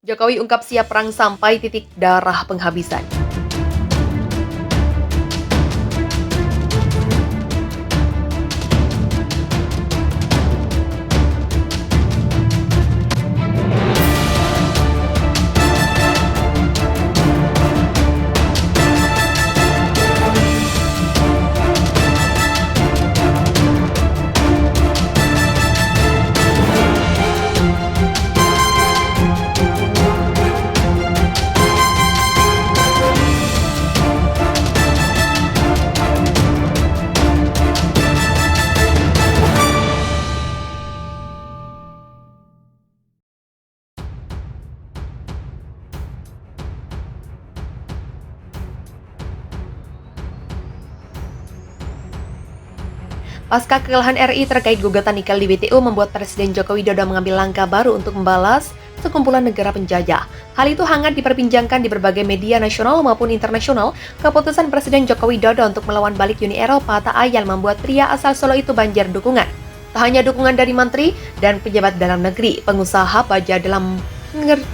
Jokowi ungkap siap perang sampai titik darah penghabisan. Pasca kekalahan RI terkait gugatan nikel di WTO membuat Presiden Joko Widodo mengambil langkah baru untuk membalas sekumpulan negara penjajah. Hal itu hangat diperbincangkan di berbagai media nasional maupun internasional. Keputusan Presiden Joko Widodo untuk melawan balik Uni Eropa tak ayal membuat pria asal Solo itu banjir dukungan. Tak hanya dukungan dari menteri dan pejabat dalam negeri, pengusaha baja dalam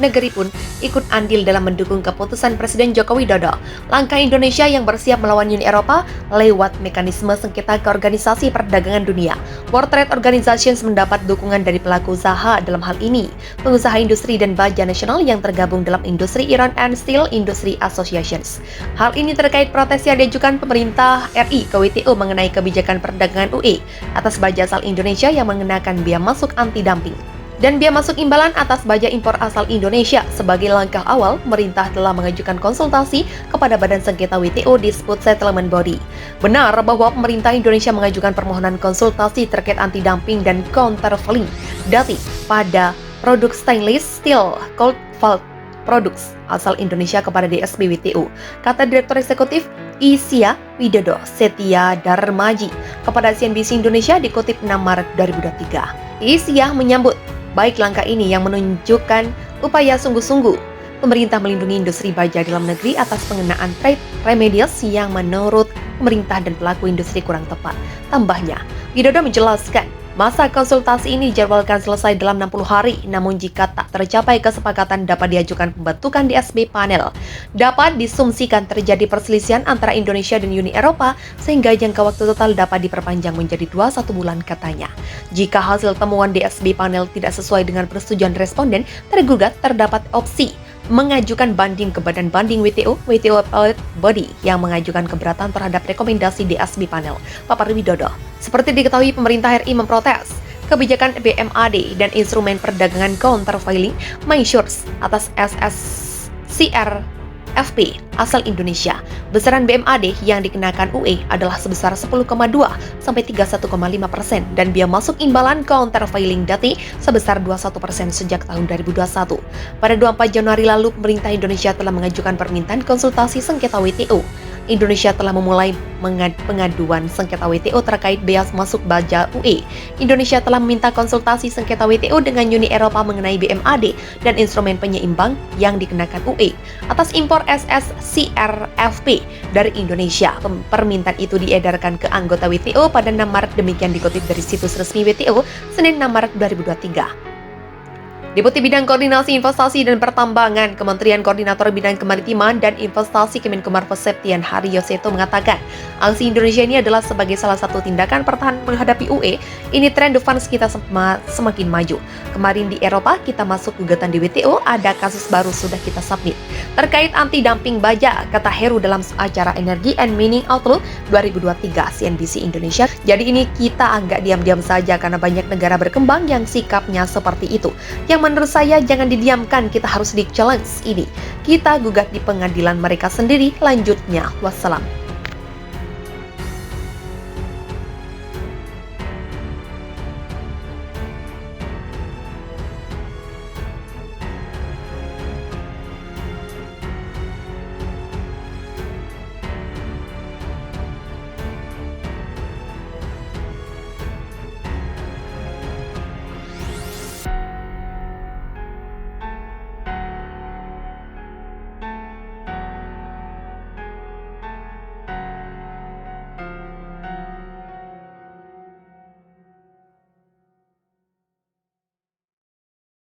negeri pun ikut andil dalam mendukung keputusan Presiden Joko Widodo. Langkah Indonesia yang bersiap melawan Uni Eropa lewat mekanisme sengketa ke Organisasi Perdagangan Dunia. World Trade Organization mendapat dukungan dari pelaku usaha dalam hal ini, pengusaha industri dan baja nasional yang tergabung dalam Industri Iron and Steel Industry Associations. Hal ini terkait protes yang diajukan pemerintah RI ke WTO mengenai kebijakan perdagangan UE atas baja asal Indonesia yang mengenakan bea masuk anti-dumping dan bea masuk imbalan atas baja impor asal Indonesia. Sebagai langkah awal, pemerintah telah mengajukan konsultasi kepada Badan Sengketa WTO Dispute Settlement Body. Benar bahwa pemerintah Indonesia mengajukan permohonan konsultasi terkait anti-dumping dan countervailing duty pada produk stainless steel cold fault products asal Indonesia kepada DSB WTO, kata Direktur Eksekutif ISIA Widodo Setia Darmaji kepada CNBC Indonesia dikutip 6 Maret 2023. ISIA menyambut baik langkah ini yang menunjukkan upaya sungguh-sungguh pemerintah melindungi industri baja dalam negeri atas pengenaan trade remedies yang menurut pemerintah dan pelaku industri kurang tepat. Tambahnya, Widodo menjelaskan, masa konsultasi ini dijadwalkan selesai dalam 60 hari, namun jika tak tercapai kesepakatan dapat diajukan pembentukan DSB panel. Dapat disumsikan terjadi perselisihan antara Indonesia dan Uni Eropa sehingga jangka waktu total dapat diperpanjang menjadi 21 bulan katanya. Jika hasil temuan DSB panel tidak sesuai dengan persetujuan responden, tergugat terdapat opsi mengajukan banding ke Badan Banding WTO Appellate Body yang mengajukan keberatan terhadap rekomendasi DSB panel, papar Widodo. Seperti diketahui, pemerintah RI memprotes kebijakan BMAD dan instrumen perdagangan countervailing measures atas SSCRFP asal Indonesia. Besaran BMAD yang dikenakan UE adalah sebesar 10,2 sampai 31,5% dan biaya masuk imbalan countervailing duty sebesar 21% sejak tahun 2021. Pada 24 Januari lalu, pemerintah Indonesia telah mengajukan permintaan konsultasi sengketa WTO. Indonesia telah memulai pengaduan sengketa WTO terkait bea masuk baja UE. Indonesia telah meminta konsultasi sengketa WTO dengan Uni Eropa mengenai BMAD dan instrumen penyeimbang yang dikenakan UE atas impor SSCRFP dari Indonesia. Permintaan itu diedarkan ke anggota WTO pada 6 Maret, demikian dikutip dari situs resmi WTO, Senin 6 Maret 2023. Deputi Bidang Koordinasi Investasi dan Pertambangan Kementerian Koordinator Bidang Kemaritiman dan Investasi Kemenkominfo Septian Haryoseto mengatakan, aksi Indonesia ini adalah sebagai salah satu tindakan pertahanan menghadapi UE. Ini tren defense kita semakin maju. Kemarin di Eropa kita masuk gugatan di WTO, ada kasus baru sudah kita submit. Terkait anti-dumping baja, kata Heru dalam acara Energy and Mining Outlook 2023 CNBC Indonesia. Jadi ini kita nggak diam-diam saja karena banyak negara berkembang yang sikapnya seperti itu. Yang menurut saya jangan didiamkan, kita harus di-challenge ini. Kita gugat di pengadilan mereka sendiri, lanjutnya. Wassalam.